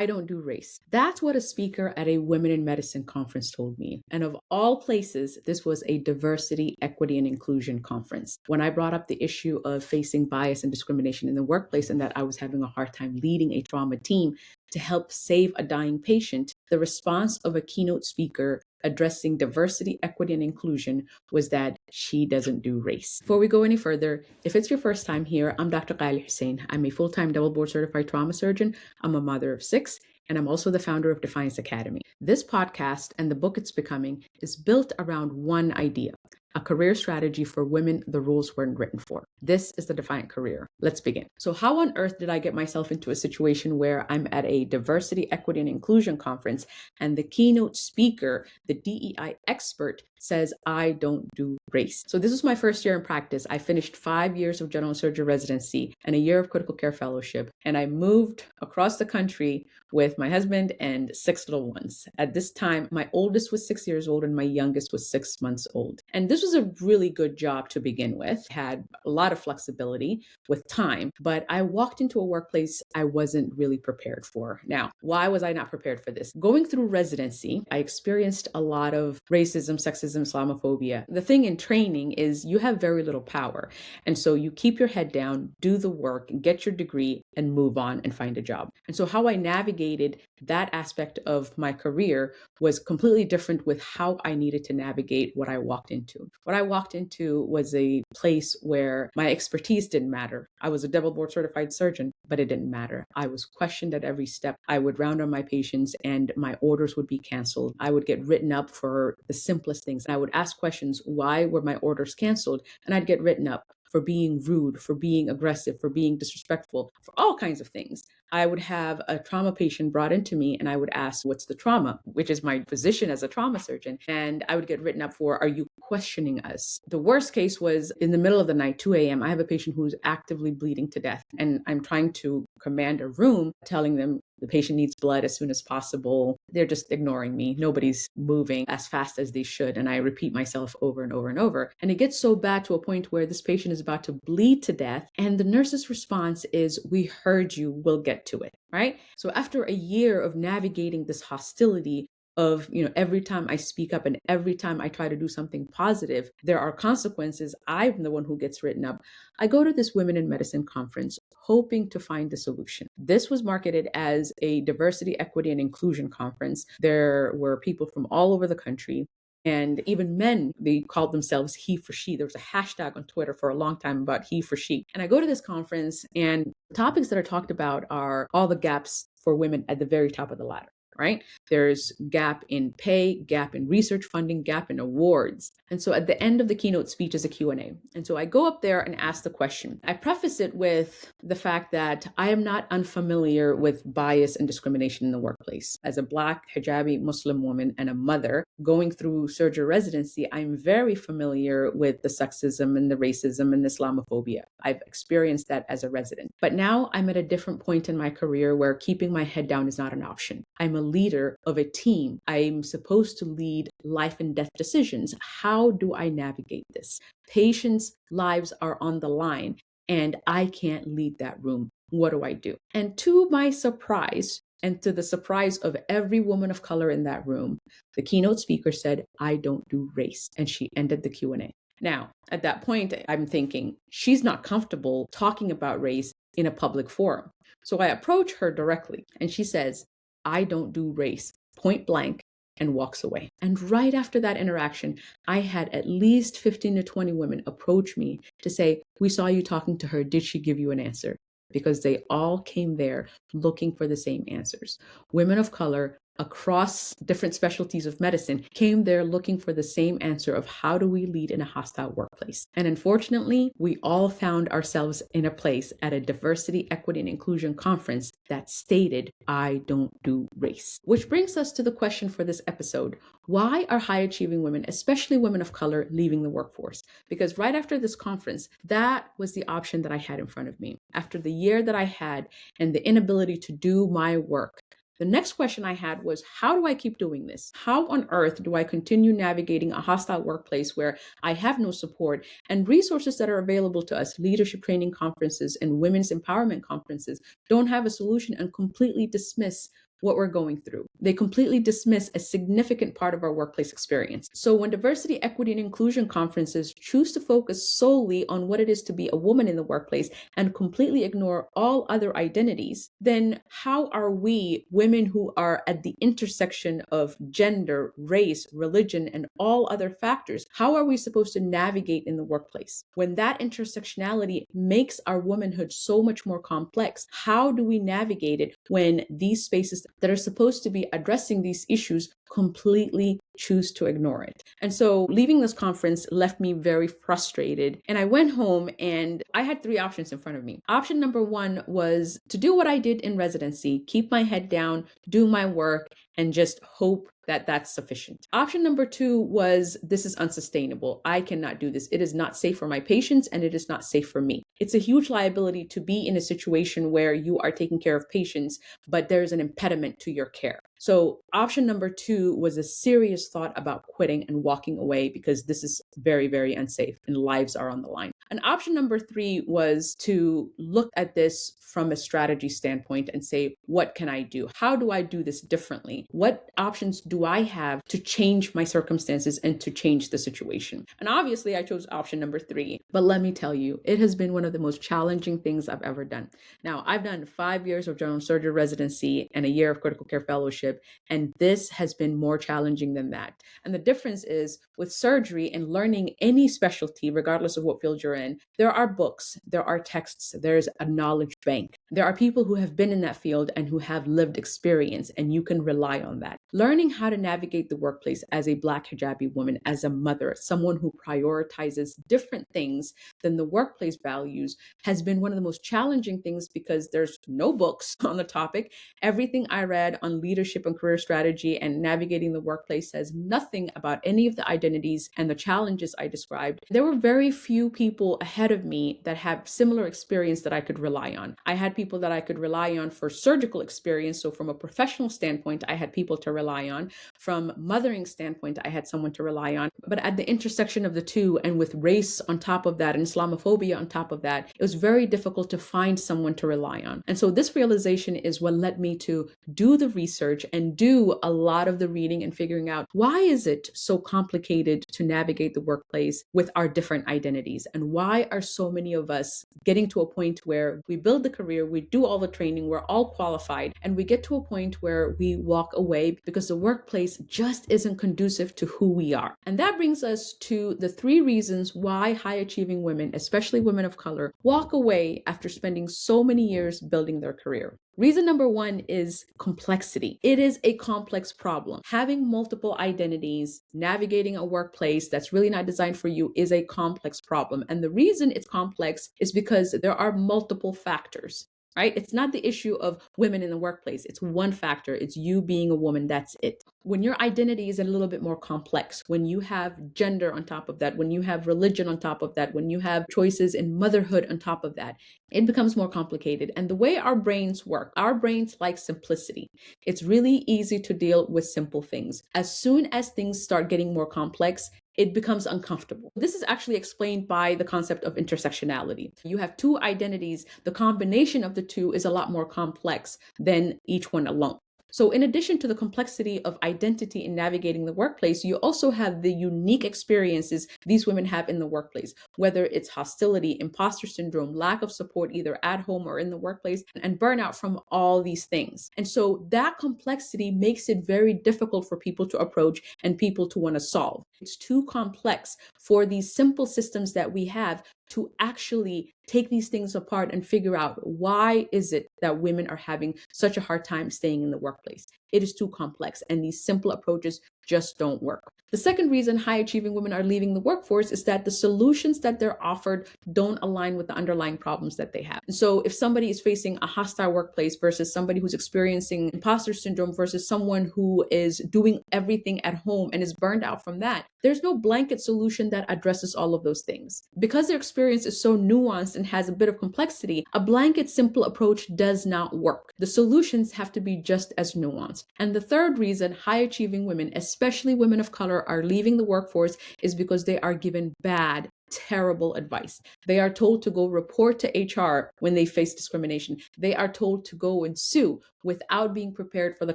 I don't do race. That's what a speaker at a Women in Medicine conference told me. And of all places, this was a diversity, equity, and inclusion conference. When I brought up the issue of facing bias and discrimination in the workplace and that I was having a hard time leading a trauma team to help save a dying patient, the response of a keynote speaker addressing diversity, equity, and inclusion was that she doesn't do race. Before we go any further, if it's your first time here, I'm Dr. Kyle Hussein. I'm a full-time double board certified trauma surgeon. I'm a mother of 6, and I'm also the founder of Defiance Academy. This podcast and the book it's becoming is built around one idea: a career strategy for women the rules weren't written for. This is the Defiant Career. Let's begin. So how on earth did I get myself into a situation where I'm at a diversity, equity, and inclusion conference and the keynote speaker, the DEI expert, says I don't do race? So this was my first year in practice. I finished 5 years of general surgery residency and a year of critical care fellowship, and I moved across the country with my husband and 6 little ones. At this time, my oldest was 6 years old and my youngest was 6 months old. And this was a really good job to begin with. Had a lot of flexibility with time, but I walked into a workplace I wasn't really prepared for. Now, why was I not prepared for this? Going through residency, I experienced a lot of racism, sexism, Islamophobia. The thing in training is you have very little power. And so you keep your head down, do the work, get your degree, and move on and find a job. And so how I navigated that aspect of my career was completely different with how I needed to navigate what I walked into. What I walked into was a place where my expertise didn't matter. I was a double board certified surgeon, but it didn't matter. I was questioned at every step. I would round on my patients and my orders would be canceled. I would get written up for the simplest things. I would ask questions: why were my orders canceled? And I'd get written up for being rude, for being aggressive, for being disrespectful, for all kinds of things. I would have a trauma patient brought into me and I would ask, what's the trauma? Which is my position as a trauma surgeon. And I would get written up for, are you questioning us? The worst case was in the middle of the night, 2 a.m., I have a patient who's actively bleeding to death. And I'm trying to command a room, telling them the patient needs blood as soon as possible. They're just ignoring me. Nobody's moving as fast as they should. And I repeat myself over and over and over. And it gets so bad to a point where this patient is about to bleed to death. And the nurse's response is, we heard you, we'll get to it, right? So after a year of navigating this hostility of, every time I speak up and every time I try to do something positive, there are consequences. I'm the one who gets written up. I go to this Women in Medicine conference hoping to find the solution. This was marketed as a diversity, equity, and inclusion conference. There were people from all over the country. And even men, they called themselves he for she. There was a hashtag on Twitter for a long time about he for she. And I go to this conference and the topics that are talked about are all the gaps for women at the very top of the ladder. Right? There's gap in pay, gap in research funding, gap in awards. And so at the end of the keynote speech is a Q&A. And so I go up there and ask the question. I preface it with the fact that I am not unfamiliar with bias and discrimination in the workplace. As a Black, hijabi Muslim woman and a mother going through surgery residency, I'm very familiar with the sexism and the racism and the Islamophobia. I've experienced that as a resident. But now I'm at a different point in my career where keeping my head down is not an option. I'm a leader of a team. I'm supposed to lead life and death decisions. How do I navigate this? Patients' lives are on the line and I can't lead that room. What do I do? And to my surprise, and to the surprise of every woman of color in that room, the keynote speaker said, I don't do race. And she ended the Q&A. Now, at that point, I'm thinking, she's not comfortable talking about race in a public forum. So I approach her directly and she says, I don't do race, point blank, and walks away. And right after that interaction, I had at least 15 to 20 women approach me to say, we saw you talking to her. Did she give you an answer? Because they all came there looking for the same answers. Women of color across different specialties of medicine came there looking for the same answer of how do we lead in a hostile workplace. And unfortunately, we all found ourselves in a place at a diversity, equity, and inclusion conference that stated, I don't do race. Which brings us to the question for this episode. Why are high achieving women, especially women of color, leaving the workforce? Because right after this conference, that was the option that I had in front of me. After the year that I had and the inability to do my work, the next question I had was, how do I keep doing this? How on earth do I continue navigating a hostile workplace where I have no support and resources that are available to us, leadership training conferences and women's empowerment conferences, don't have a solution and completely dismiss what we're going through. They completely dismiss a significant part of our workplace experience. So when diversity, equity, and inclusion conferences choose to focus solely on what it is to be a woman in the workplace and completely ignore all other identities, then how are we, women who are at the intersection of gender, race, religion, and all other factors, how are we supposed to navigate in the workplace? When that intersectionality makes our womanhood so much more complex, how do we navigate it when these spaces that are supposed to be addressing these issues completely choose to ignore it? And so leaving this conference left me very frustrated. And I went home and I had three options in front of me. Option number one was to do what I did in residency, keep my head down, do my work, and just hope that that's sufficient. Option number two was, this is unsustainable. I cannot do this. It is not safe for my patients and it is not safe for me. It's a huge liability to be in a situation where you are taking care of patients, but there's an impediment to your care. So option number two was a serious thought about quitting and walking away because this is very, very unsafe and lives are on the line. And option number three was to look at this from a strategy standpoint and say, what can I do? How do I do this differently? What options do I have to change my circumstances and to change the situation? And obviously I chose option number three, but let me tell you, it has been one of the most challenging things I've ever done. Now, I've done 5 years of general surgery residency and a year of critical care fellowship, and this has been more challenging than that. And the difference is with surgery and learning any specialty, regardless of what field you're in, there are books, there are texts, there's a knowledge bank. There are people who have been in that field and who have lived experience, and you can rely on that. Learning how to navigate the workplace as a Black hijabi woman, as a mother, someone who prioritizes different things than the workplace values, has been one of the most challenging things because there's no books on the topic. Everything I read on leadership and career strategy and navigating the workplace says nothing about any of the identities and the challenges I described. There were very few people ahead of me that have similar experience that I could rely on. I had people that I could rely on for surgical experience. So from a professional standpoint, I had people to rely on. From mothering standpoint, I had someone to rely on. But at the intersection of the two, and with race on top of that and Islamophobia on top of that, it was very difficult to find someone to rely on. And so this realization is what led me to do the research and do a lot of the reading and figuring out, why is it so complicated to navigate the workplace with our different identities? And why are so many of us getting to a point where we build the career, we do all the training, we're all qualified, and we get to a point where we walk away because the workplace just isn't conducive to who we are? And that brings us to the three reasons why high achieving women, especially women of color, walk away after spending so many years building their career. Reason number one is complexity. It is a complex problem. Having multiple identities, navigating a workplace that's really not designed for you is a complex problem. And the reason it's complex is because there are multiple factors. Right? It's not the issue of women in the workplace. It's one factor. It's you being a woman. That's it. When your identity is a little bit more complex, when you have gender on top of that, when you have religion on top of that, when you have choices in motherhood on top of that, it becomes more complicated. And the way our brains work, our brains like simplicity. It's really easy to deal with simple things. As soon as things start getting more complex, it becomes uncomfortable. This is actually explained by the concept of intersectionality. You have two identities. The combination of the two is a lot more complex than each one alone. So in addition to the complexity of identity in navigating the workplace, you also have the unique experiences these women have in the workplace, whether it's hostility, imposter syndrome, lack of support either at home or in the workplace, and burnout from all these things. And so that complexity makes it very difficult for people to approach and people to want to solve. It's too complex for these simple systems that we have to actually take these things apart and figure out, why is it that women are having such a hard time staying in the workplace? It is too complex, and these simple approaches just don't work. The second reason high achieving women are leaving the workforce is that the solutions that they're offered don't align with the underlying problems that they have. And so if somebody is facing a hostile workplace versus somebody who's experiencing imposter syndrome versus someone who is doing everything at home and is burned out from that, there's no blanket solution that addresses all of those things. Because their experience is so nuanced and has a bit of complexity, a blanket simple approach does not work. The solutions have to be just as nuanced. And the third reason high achieving women, especially women of color, are leaving the workforce is because they are given bad terrible advice. They are told to go report to HR when they face discrimination. They are told to go and sue without being prepared for the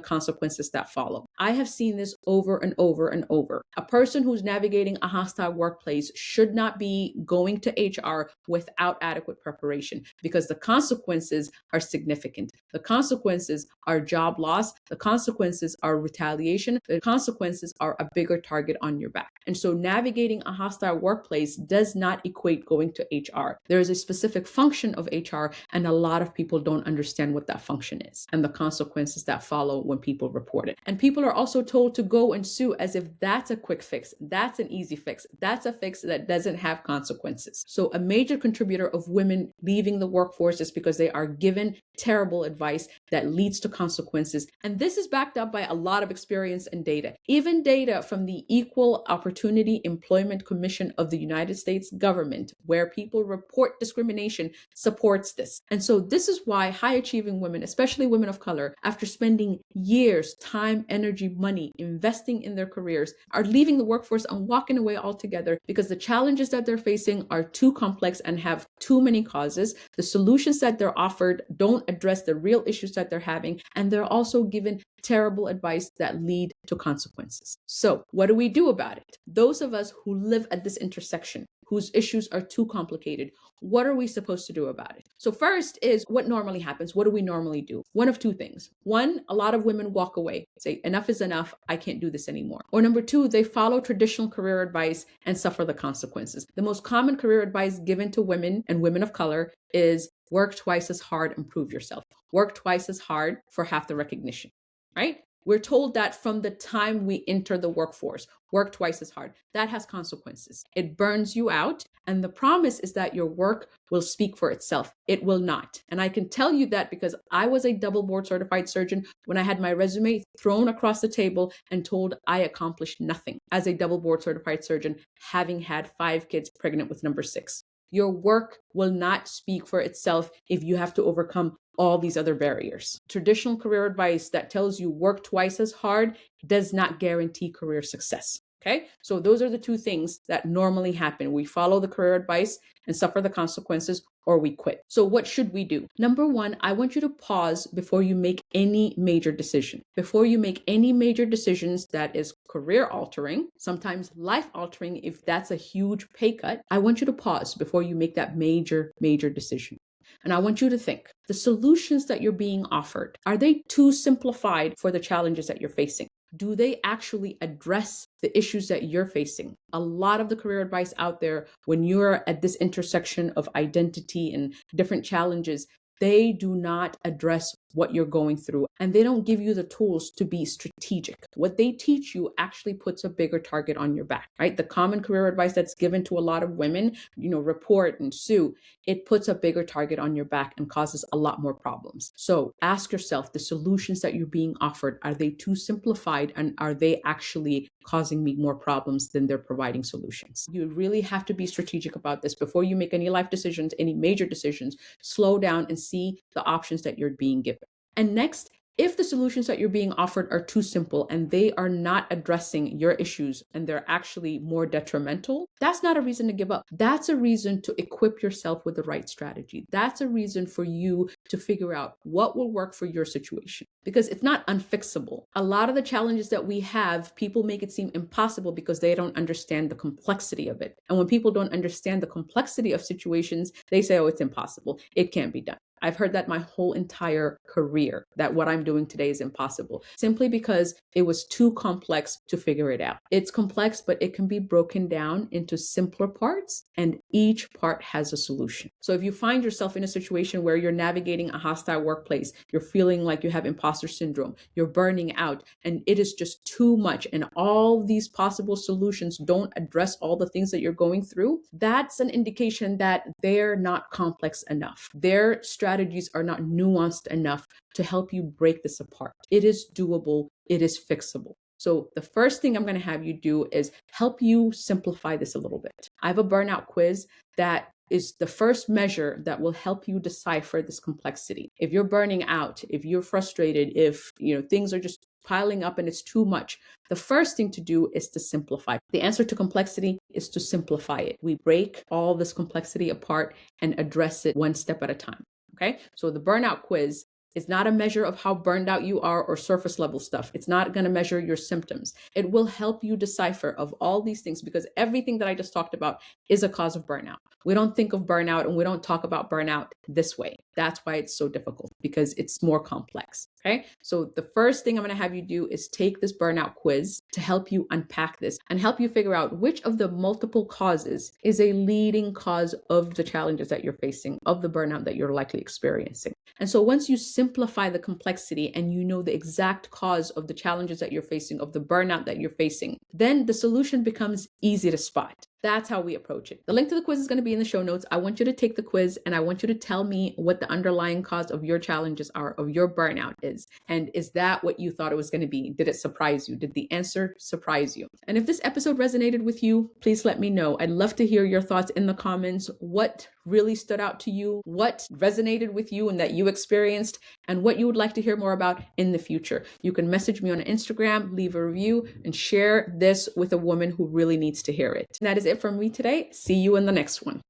consequences that follow. I have seen this over and over and over. A person who's navigating a hostile workplace should not be going to HR without adequate preparation, because the consequences are significant. The consequences are job loss. The consequences are retaliation. The consequences are a bigger target on your back. And so navigating a hostile workplace does not equate going to HR. There is a specific function of HR, and a lot of people don't understand what that function is and the consequences that follow when people report it. And people are also told to go and sue as if that's a quick fix. That's an easy fix. That's a fix that doesn't have consequences. So a major contributor of women leaving the workforce is because they are given terrible advice that leads to consequences. And this is backed up by a lot of experience and data. Even data from the Equal Opportunity Employment Commission of the United States government, where people report discrimination, supports this. And so this is why high achieving women, especially women of color, after spending years, time, energy, money, investing in their careers, are leaving the workforce and walking away altogether because the challenges that they're facing are too complex and have too many causes. The solutions that they're offered don't address the real issues that they're having, and they're also given terrible advice that lead to consequences. So what do we do about it? Those of us who live at this intersection, whose issues are too complicated, what are we supposed to do about it? So first is what normally happens. What do we normally do? One of two things. One, a lot of women walk away, say, enough is enough. I can't do this anymore. Or number two, they follow traditional career advice and suffer the consequences. The most common career advice given to women and women of color is work twice as hard and prove yourself. Work twice as hard for half the recognition, right? We're told that from the time we enter the workforce, work twice as hard. That has consequences. It burns you out. And the promise is that your work will speak for itself. It will not. And I can tell you that because I was a double board certified surgeon when I had my resume thrown across the table and told I accomplished nothing as a double board certified surgeon, having had 5 kids pregnant with number 6. Your work will not speak for itself if you have to overcome all these other barriers. Traditional career advice that tells you work twice as hard does not guarantee career success. Okay, so those are the two things that normally happen. We follow the career advice and suffer the consequences, or we quit. So what should we do? Number one, I want you to pause before you make any major decision. Before you make any major decisions that is career altering, sometimes life altering if that's a huge pay cut, I want you to pause before you make that major decision. And I want you to think, the solutions that you're being offered, are they too simplified for the challenges that you're facing? Do they actually address the issues that you're facing? A lot of the career advice out there, when you're at this intersection of identity and different challenges, they do not address what you're going through, and they don't give you the tools to be strategic. What they teach you actually puts a bigger target on your back, right? The common career advice that's given to a lot of women, report and sue, it puts a bigger target on your back and causes a lot more problems. So ask yourself, the solutions that you're being offered, are they too simplified, and are they actually causing me more problems than they're providing solutions? You really have to be strategic about this before you make any life decisions, any major decisions. Slow down and see the options that you're being given. And next, if the solutions that you're being offered are too simple and they are not addressing your issues and they're actually more detrimental, that's not a reason to give up. That's a reason to equip yourself with the right strategy. That's a reason for you to figure out what will work for your situation, because it's not unfixable. A lot of the challenges that we have, people make it seem impossible because they don't understand the complexity of it. And when people don't understand the complexity of situations, they say, oh, it's impossible. It can't be done. I've heard that my whole entire career, that what I'm doing today is impossible, simply because it was too complex to figure it out. It's complex, but it can be broken down into simpler parts, and each part has a solution. So if you find yourself in a situation where you're navigating a hostile workplace, you're feeling like you have imposter syndrome, you're burning out, and it is just too much, and all these possible solutions don't address all the things that you're going through, that's an indication that they're not complex enough. Their strategies are not nuanced enough to help you break this apart. It is doable. It is fixable. So the first thing I'm going to have you do is help you simplify this a little bit. I have a burnout quiz that is the first measure that will help you decipher this complexity. If you're burning out, if you're frustrated, if things are just piling up and it's too much, the first thing to do is to simplify. The answer to complexity is to simplify it. We break all this complexity apart and address it one step at a time. Okay, so the burnout quiz is not a measure of how burned out you are or surface level stuff. It's not going to measure your symptoms. It will help you decipher of all these things, because everything that I just talked about is a cause of burnout. We don't think of burnout and we don't talk about burnout this way. That's why it's so difficult, because it's more complex. Okay, so the first thing I'm going to have you do is take this burnout quiz to help you unpack this and help you figure out which of the multiple causes is a leading cause of the challenges that you're facing, of the burnout that you're likely experiencing. And so once you simplify the complexity and you know the exact cause of the challenges that you're facing, of the burnout that you're facing, then the solution becomes easy to spot. That's how we approach it. The link to the quiz is going to be in the show notes. I want you to take the quiz and I want you to tell me what the underlying cause of your challenges are, of your burnout is. And is that what you thought it was going to be? Did it surprise you? Did the answer surprise you? And if this episode resonated with you, please let me know. I'd love to hear your thoughts in the comments. What really stood out to you? What resonated with you and that you experienced? And what you would like to hear more about in the future? You can message me on Instagram, leave a review, and share this with a woman who really needs to hear it. And that is it from me today. See you in the next one.